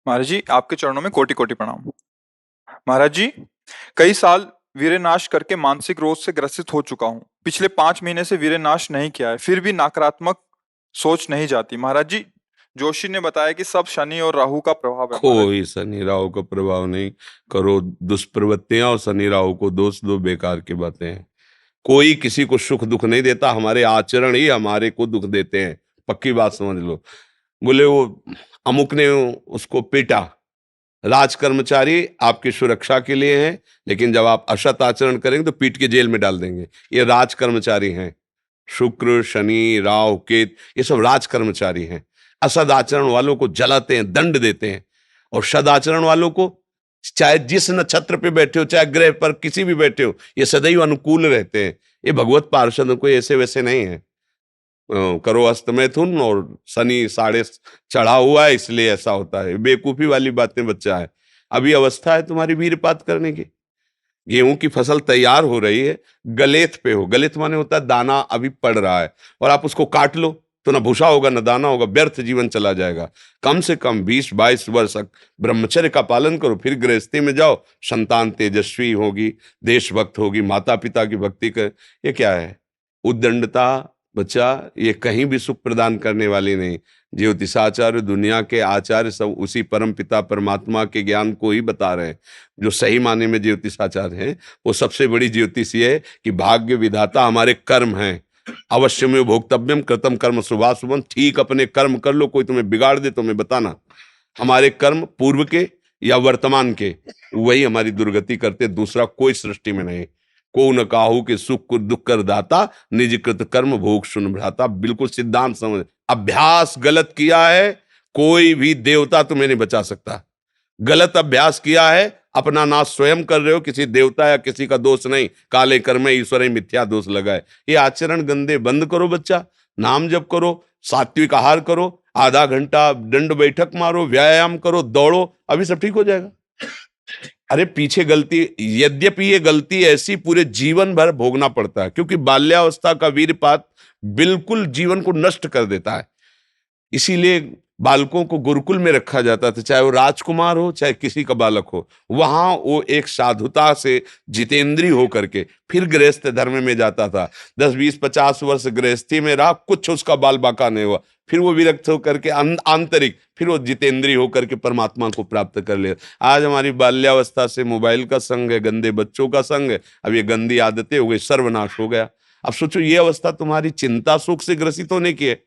महाराज जी, आपके चरणों में कोटि कोटि प्रणाम। महाराज जी, कई साल वीर्यनाश करके मानसिक रोग से ग्रसित हो चुका हूँ। पिछले 5 महीने से वीर्यनाश नहीं किया है, फिर भी नकारात्मक सोच नहीं जाती। महाराज जी, जोशी ने बताया कि सब शनि और राहु का प्रभाव है। महाराज जी, कोई शनि राहु का प्रभाव नहीं। करो दुष्प्रवृत्तियां और शनि राहु को दोष दो, बेकार की बातें हैं। कोई किसी को सुख दुख नहीं देता, हमारे आचरण ही हमारे को दुख देते हैं। पक्की बात समझ लो। बोले वो अमुक ने उसको पीटा, राज कर्मचारी आपकी सुरक्षा के लिए हैं, लेकिन जब आप असत आचरण करेंगे तो पीट के जेल में डाल देंगे। ये राज कर्मचारी हैं। शुक्र, शनि, राहु, केत, ये सब राज कर्मचारी हैं। असद आचरण वालों को जलाते हैं, दंड देते हैं। और सदाचरण वालों को, चाहे जिस नक्षत्र पे बैठे हो, चाहे ग्रह पर किसी भी बैठे हो, ये सदैव अनुकूल रहते हैं। ये भगवत पार्षद कोई ऐसे वैसे नहीं है। करो अस्त मैथुन और शनि साढ़े चढ़ा हुआ है, इसलिए ऐसा होता है। बेवकूफी वाली बातें बच्चा है। अभी अवस्था है तुम्हारी वीरपात करने की। गेहूं की फसल तैयार हो रही है, गलेत पे हो। गलेत माने होता है दाना अभी पड़ रहा है, और आप उसको काट लो तो ना भूसा होगा ना दाना होगा, व्यर्थ जीवन चला जाएगा। कम से कम 20-22 वर्ष तक ब्रह्मचर्य का पालन करो, फिर गृहस्थी में जाओ। संतान तेजस्वी होगी, देशभक्त होगी, माता पिता की भक्ति कर। ये क्या है? उद्दंडता बच्चा, ये कहीं भी सुख प्रदान करने वाली नहीं। ज्योतिषाचार्य, दुनिया के आचार्य सब उसी परम पिता परमात्मा के ज्ञान को ही बता रहे हैं। जो सही माने में ज्योतिषाचार्य हैं, वो सबसे बड़ी ज्योतिष ये है कि भाग्य विधाता हमारे कर्म हैं। अवश्य में भोक्तव्यम कृतम कर्म शुभाशुभम। ठीक अपने कर्म कर लो, कोई तुम्हें बिगाड़ दे तो मैं बताना। हमारे कर्म पूर्व के या वर्तमान के, वही हमारी दुर्गति करते, दूसरा कोई सृष्टि में नहीं। को न काहू के सुख को दुख कर दाता, निज कृत कर्म भोग सुन भ्राता। बिल्कुल सिद्धांत समझ। अभ्यास गलत किया है, कोई भी देवता तुम्हें नहीं बचा सकता। गलत अभ्यास किया है, अपना नाश स्वयं कर रहे हो, किसी देवता या किसी का दोष नहीं। काले कर्म ईश्वर ही मिथ्या दोष लगाए। ये आचरण गंदे बंद करो बच्चा। नाम जप करो, सात्विक आहार करो, आधा घंटा दंड बैठक मारो, व्यायाम करो, दौड़ो, अभी सब ठीक हो जाएगा। अरे पीछे गलती, यद्यपि ये गलती ऐसी पूरे जीवन भर भोगना पड़ता है, क्योंकि बाल्यावस्था का वीरपात बिल्कुल जीवन को नष्ट कर देता है। इसीलिए बालकों को गुरुकुल में रखा जाता था, चाहे वो राजकुमार हो चाहे किसी का बालक हो। वहां वो एक साधुता से जितेंद्रीय होकर के फिर गृहस्थ धर्म में जाता था। 10-20-50 वर्ष गृहस्थी में रहा, कुछ उसका बाल बाका नहीं हुआ। फिर वो विरक्त होकर के आंतरिक, फिर वो जितेंद्रीय होकर के परमात्मा को प्राप्त कर ले। आज हमारी बाल्यावस्था से मोबाइल का संग है, गंदे बच्चों का संग है। अब ये गंदी आदतें हो गई, सर्वनाश हो गया। अब सोचो, ये अवस्था तुम्हारी चिंता सुख से ग्रसित होने की है,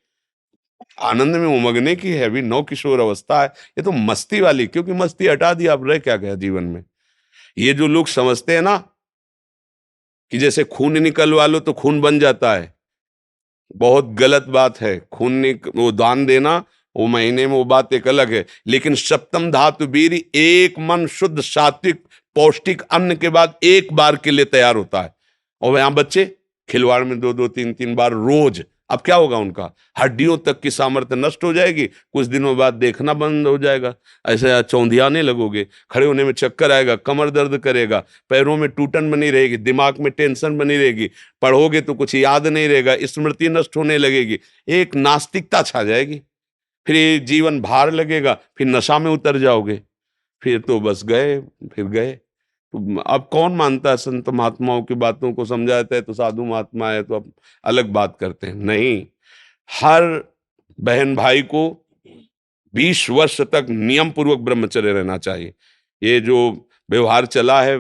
आनंद में उमगने की है। अभी नौ किशोर अवस्था है, ये तो मस्ती वाली। क्योंकि मस्ती हटा दी, अब रह क्या गया जीवन में? ये जो लोग समझते हैं ना कि जैसे खून निकलवा लो तो खून बन जाता है, बहुत गलत बात है। वो दान देना, वो महीने में वो बात एक अलग है, लेकिन सप्तम धातु वीर एक मन शुद्ध सात्विक पौष्टिक अन्न के बाद एक बार के लिए तैयार होता है। और यहां बच्चे खिलवाड़ में 2-2 3-3 बार रोज। अब क्या होगा? उनका हड्डियों तक की सामर्थ्य नष्ट हो जाएगी, कुछ दिनों बाद देखना बंद हो जाएगा, ऐसे चौंधियाने लगोगे, खड़े होने में चक्कर आएगा, कमर दर्द करेगा, पैरों में टूटन बनी रहेगी, दिमाग में टेंशन बनी रहेगी, पढ़ोगे तो कुछ याद नहीं रहेगा, स्मृति नष्ट होने लगेगी, एक नास्तिकता छा जाएगी। फिर ये जीवन भार लगेगा, फिर नशा में उतर जाओगे, फिर तो बस गए, फिर गए। तो अब कौन मानता है संत महात्माओं की बातों को? समझाते हैं तो साधु महात्मा है तो अब अलग बात करते हैं। नहीं, हर बहन भाई को 20 वर्ष तक नियम पूर्वक ब्रह्मचर्य रहना चाहिए। ये जो व्यवहार चला है,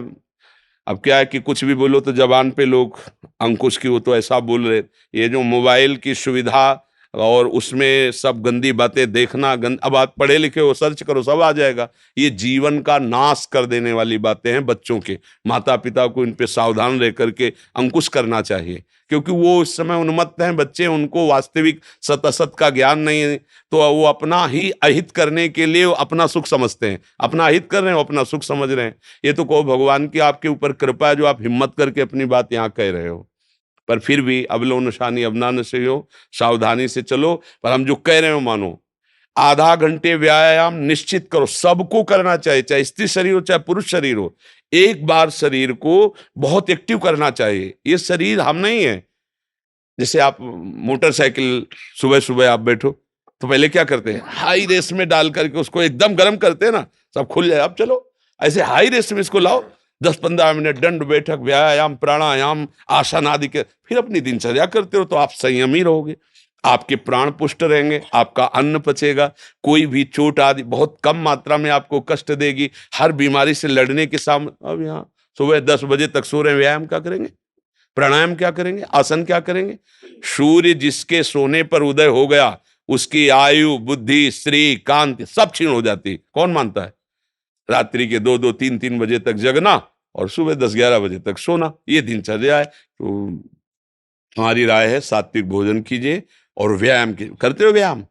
अब क्या है कि कुछ भी बोलो तो जबान पे लोग अंकुश की, वो तो ऐसा बोल रहे। ये जो मोबाइल की सुविधा और उसमें सब गंदी बातें देखना, अब आप पढ़े लिखे हो, सर्च करो, सब आ जाएगा। ये जीवन का नाश कर देने वाली बातें हैं बच्चों के। माता पिता को इन पे सावधान रह करके अंकुश करना चाहिए, क्योंकि वो इस समय उन्मत्त हैं बच्चे, उनको वास्तविक सत असत का ज्ञान नहीं है। तो वो अपना ही अहित करने के लिए अपना सुख समझते हैं, अपना अहित कर रहे हैं, अपना सुख समझ रहे हैं। ये तो कहो भगवान की आपके ऊपर कृपा है जो आप हिम्मत करके अपनी बात यहाँ कह रहे हो। पर फिर भी अबलो नशानी अबना नशे हो, सावधानी से चलो। पर हम जो कह रहे हो मानो। आधा घंटे व्यायाम निश्चित करो, सबको करना चाहिए, चाहे स्त्री शरीर हो चाहे पुरुष शरीर हो। एक बार शरीर को बहुत एक्टिव करना चाहिए। ये शरीर हम नहीं है। जैसे आप मोटरसाइकिल सुबह सुबह आप बैठो, तो पहले क्या करते हैं, हाई रेस में डाल करके उसको एकदम गर्म करते हैं ना, सब खुल जाए। अब चलो ऐसे हाई रेस में इसको लाओ, 10-15 मिनट दंड बैठक, व्यायाम, प्राणायाम, आसन आदि के, फिर अपनी दिनचर्या करते हो तो आप संयमी रहोगे, आपके प्राण पुष्ट रहेंगे, आपका अन्न पचेगा, कोई भी चोट आदि बहुत कम मात्रा में आपको कष्ट देगी, हर बीमारी से लड़ने के सामने। अब यहाँ सुबह 10 बजे तक सो रहे हैं, व्यायाम क्या करेंगे, प्राणायाम क्या करेंगे, आसन क्या करेंगे? सूर्य जिसके सोने पर उदय हो गया उसकी आयु, बुद्धि, स्त्री, कांति सब क्षीण हो जाती है। कौन मानता है? रात्रि के 2-2, 3-3 बजे तक जगना और सुबह 10-11 बजे तक सोना, ये दिनचर्या है। तो हमारी राय है सात्विक भोजन कीजिए और व्यायाम कीजिए। करते हो व्यायाम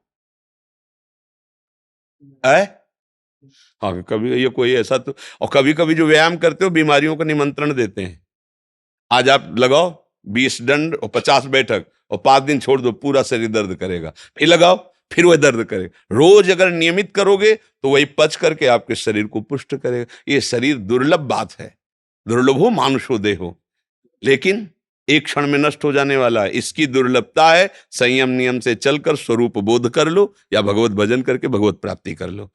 है? हाँ, कभी ये कोई ऐसा तो, और कभी कभी जो व्यायाम करते हो बीमारियों का निमंत्रण देते हैं। आज आप लगाओ 20 दंड और 50 बैठक और 5 दिन छोड़ दो, पूरा शरीर दर्द करेगा, फिर लगाओ फिर वह दर्द करेगा। रोज अगर नियमित करोगे तो वही पच करके आपके शरीर को पुष्ट करेगा। ये शरीर दुर्लभ बात है, दुर्लभो मानुषो देहो, लेकिन एक क्षण में नष्ट हो जाने वाला है। इसकी दुर्लभता है, संयम नियम से चलकर स्वरूप बोध कर लो या भगवत भजन करके भगवत प्राप्ति कर लो।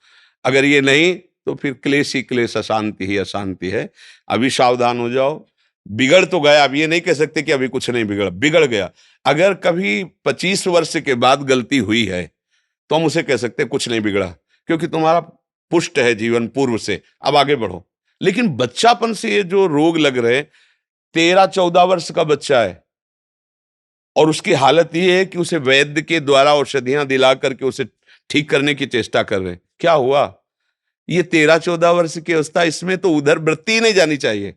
अगर ये नहीं तो फिर क्लेश ही क्लेश, अशांति ही अशांति है। अभी सावधान हो जाओ। बिगड़ तो गया, अब ये नहीं कह सकते कि अभी कुछ नहीं बिगड़ा, बिगड़ गया। अगर कभी 25 वर्ष के बाद गलती हुई है तो हम उसे कह सकते हैं कुछ नहीं बिगड़ा, क्योंकि तुम्हारा पुष्ट है जीवन पूर्व से, अब आगे बढ़ो। लेकिन बच्चापन से ये जो रोग लग रहे, 13-14 वर्ष का बच्चा है और उसकी हालत ये है कि उसे वैद्य के द्वारा औषधियां दिला करके उसे ठीक करने की चेष्टा कर रहे हैं। क्या हुआ? ये 13-14 वर्ष की अवस्था, इसमें तो उधर वृत्ति ही नहीं जानी चाहिए,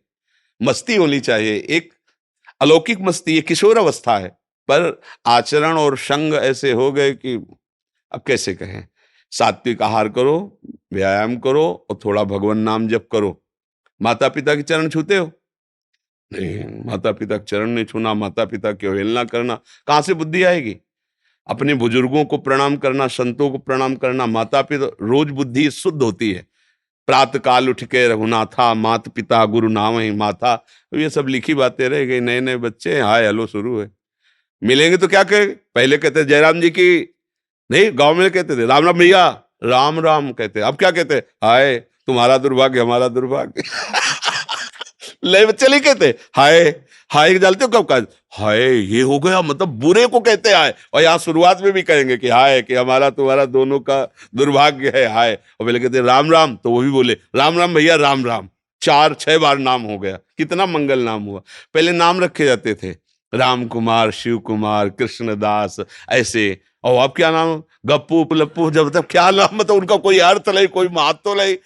मस्ती होनी चाहिए, एक अलौकिक मस्ती। ये किशोर अवस्था है, पर आचरण और संग ऐसे हो गए कि अब कैसे कहें। सात्विक आहार करो, व्यायाम करो और थोड़ा भगवान नाम जप करो। माता पिता के चरण छूते हो? नहीं, माता पिता के चरण नहीं छूना, माता पिता की अवहेलना करना, कहां से बुद्धि आएगी? अपने बुजुर्गों को प्रणाम करना, संतों को प्रणाम करना, माता पिता, रोज बुद्धि शुद्ध होती है। प्रातः काल उठ के रघुनाथा, मात पिता गुरु नाम ही माथा, तो ये सब लिखी बातें रह गई। नए नए बच्चे हाय हेलो शुरू है, मिलेंगे तो क्या कहे, पहले कहते जयराम जी की, नहीं गांव में कहते थे राम राम भैया, राम राम कहते, अब क्या कहते, हाय तुम्हारा दुर्भाग्य हमारा दुर्भाग्य। ले बच्चे नहीं कहते हाय, हाय जानते हो कब का, हाय ये हो गया, मतलब बुरे को कहते हैं हाय, और यहाँ शुरुआत में भी कहेंगे कि हाय, कि हमारा तुम्हारा दोनों का दुर्भाग्य है हाय। और पहले कहते राम राम, तो वो भी बोले राम राम भैया राम राम, 4-6 बार नाम हो गया, कितना मंगल नाम हुआ। पहले नाम रखे जाते थे, राम कुमार, शिव कुमार, कृष्णदास, ऐसे। और अब क्या नाम, गप्पू लप्पू, जब तक क्या नाम, मतलब उनका कोई अर्थ नहीं, कोई महत्व नहीं।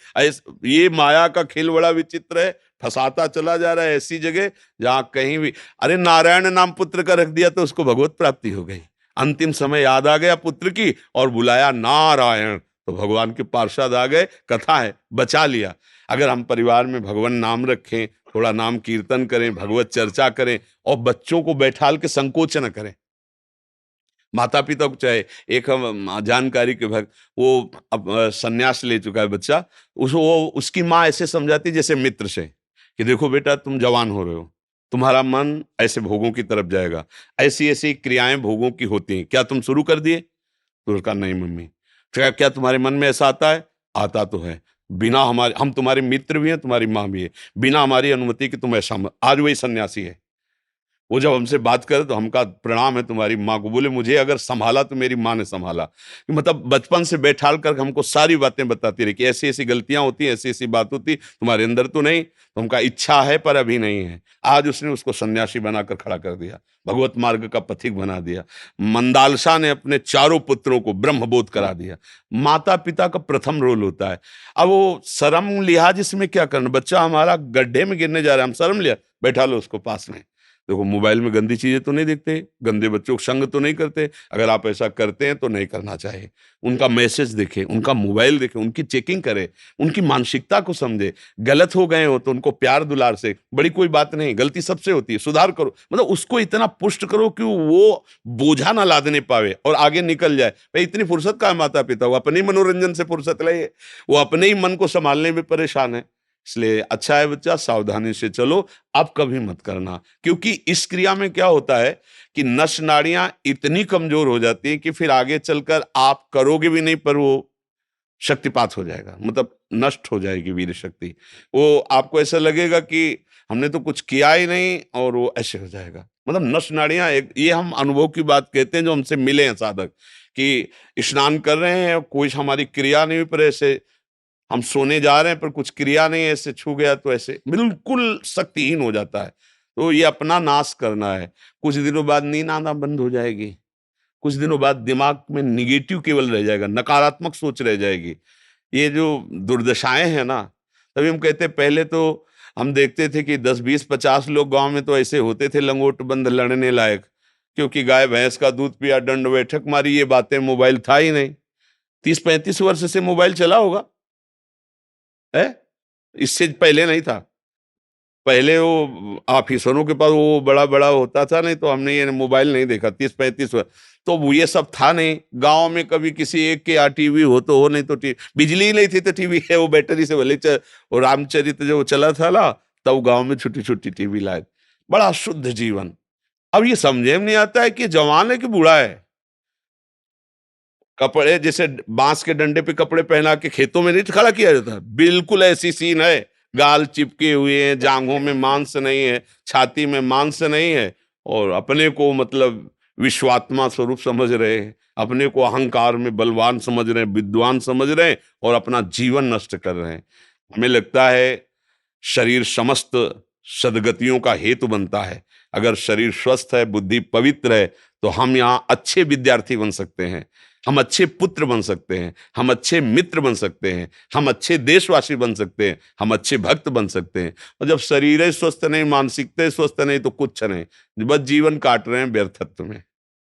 ये माया का खेल बड़ा विचित्र है, फंसाता चला जा रहा है ऐसी जगह जहां कहीं भी, अरे नारायण नाम पुत्र का रख दिया तो उसको भगवत प्राप्ति हो गई। अंतिम समय याद आ गया पुत्र की और बुलाया नारायण, तो भगवान के पार्षद आ गए, कथा है, बचा लिया। अगर हम परिवार में भगवान नाम रखें, थोड़ा नाम कीर्तन करें, भगवत चर्चा करें और बच्चों को बैठाल के संकोच न करें। माता पिता को चाहे, एक हम जानकारी के भक्त, वो अब संन्यास ले चुका है बच्चा, वो उसकी माँ ऐसे समझाती जैसे मित्र से कि देखो बेटा तुम जवान हो रहे हो, तुम्हारा मन ऐसे भोगों की तरफ जाएगा, ऐसी ऐसी क्रियाएं भोगों की होती हैं, क्या तुम शुरू कर दिए? तो उसका नहीं मम्मी। क्या क्या तुम्हारे मन में ऐसा आता है? आता तो है, बिना हमारे, हम तुम्हारे मित्र भी हैं, तुम्हारी माँ भी है, बिना हमारी अनुमति कि तुम ऐसा मत। आज वही सन्यासी है, वो जब हमसे बात करे तो हमका प्रणाम है तुम्हारी माँ को, बोले मुझे अगर संभाला तो मेरी माँ ने संभाला। मतलब बचपन से बैठाल कर हमको सारी बातें बताती रही कि ऐसी ऐसी गलतियां होती, ऐसी ऐसी बात होती, तुम्हारे अंदर तो नहीं, तो हमका इच्छा है पर अभी नहीं है। आज उसने उसको सन्यासी बनाकर खड़ा कर दिया, भगवत मार्ग का पथिक बना दिया। मंदालसा ने अपने चारों पुत्रों को ब्रह्मबोध करा दिया। माता पिता का प्रथम रोल होता है। अब वो शर्म लिहाज इसमें क्या करना, बच्चा हमारा गड्ढे में गिरने जा रहा है, हम शर्म लिया, बैठा लो उसको पास में। देखो मोबाइल में गंदी चीजें तो नहीं देखते, गंदे बच्चों को संग तो नहीं करते, अगर आप ऐसा करते हैं तो नहीं करना चाहिए। उनका मैसेज देखें, उनका मोबाइल देखें, उनकी चेकिंग करें, उनकी मानसिकता को समझे। गलत हो गए हो तो उनको प्यार दुलार से, बड़ी कोई बात नहीं, गलती सबसे होती है, सुधार करो, मतलब उसको इतना पुष्ट करो कि वो बोझा ना लादने पावे और आगे निकल जाए। भाई इतनी फुर्सत का है माता पिता, वो अपने ही मनोरंजन से फुर्सत ले, वो अपने ही मन को संभालने में परेशान है। इसलिए अच्छा है बच्चा, सावधानी से चलो, अब कभी मत करना। क्योंकि इस क्रिया में क्या होता है कि नस नाड़ियां इतनी कमजोर हो जाती हैं कि फिर आगे चलकर आप करोगे भी नहीं, पर वो शक्तिपात हो जाएगा, मतलब नष्ट हो जाएगी वीर शक्ति। वो आपको ऐसा लगेगा कि हमने तो कुछ किया ही नहीं, और वो ऐसे हो जाएगा। मतलब नस नाड़ियां एक, ये हम अनुभव की बात कहते हैं जो हमसे मिले हैं साधक, कि स्नान कर रहे हैं, कोई हमारी क्रिया नहीं हुई, पर ऐसे हम सोने जा रहे हैं पर कुछ क्रिया नहीं है, ऐसे छू गया तो ऐसे बिल्कुल शक्तिहीन हो जाता है। तो ये अपना नाश करना है। कुछ दिनों बाद नींद आना बंद हो जाएगी, कुछ दिनों बाद दिमाग में निगेटिव केवल रह जाएगा, नकारात्मक सोच रह जाएगी। ये जो दुर्दशाएं हैं ना, तभी हम कहते हैं पहले तो हम देखते थे कि 10 20 50 लोग गांव में तो ऐसे होते थे लंगोट बंद लड़ने लायक, क्योंकि गाय भैंस का दूध पिया, दंड बैठक मारी, ये बातें, मोबाइल था ही नहीं। 30 35 वर्ष से मोबाइल चला होगा है, इससे पहले नहीं था। पहले वो ऑफिसरों के पास वो बड़ा-बड़ा होता था, नहीं तो हमने ये मोबाइल नहीं देखा 30 35 वर्ष। तो वो ये सब था नहीं। गाँव में कभी किसी एक के यहाँ टीवी हो तो हो, नहीं तो बिजली ही नहीं थी तो टीवी है, वो बैटरी से भले वो रामचरित जो चला था ना, तब गाँव में छोटी-छोटी टीवी लाए। बड़ा शुद्ध जीवन। अब ये समझे में नहीं आता है कि जवान है कि बूढ़ा है। कपड़े जैसे बांस के डंडे पे कपड़े पहना के खेतों में नहीं खड़ा किया जाता, बिल्कुल ऐसी सीन है। गाल चिपके हुए हैं, जांघों में मांस नहीं है, छाती में मांस नहीं है, और अपने को मतलब विश्वात्मा स्वरूप समझ रहे हैं, अपने को अहंकार में बलवान समझ रहे हैं, विद्वान समझ रहे हैं, और अपना जीवन नष्ट कर रहे हैं। हमें लगता है शरीर समस्त सद्गतियों का हेतु बनता है। अगर शरीर स्वस्थ है, बुद्धि पवित्र है, तो हम यहाँ अच्छे विद्यार्थी बन सकते हैं, हम अच्छे पुत्र बन सकते हैं, हम अच्छे मित्र बन सकते हैं, हम अच्छे देशवासी बन सकते हैं, हम अच्छे भक्त बन सकते हैं। और जब शरीर ही स्वस्थ नहीं, मानसिकता ही स्वस्थ नहीं, तो कुछ नहीं, बस जीवन काट रहे हैं व्यर्थत्व में।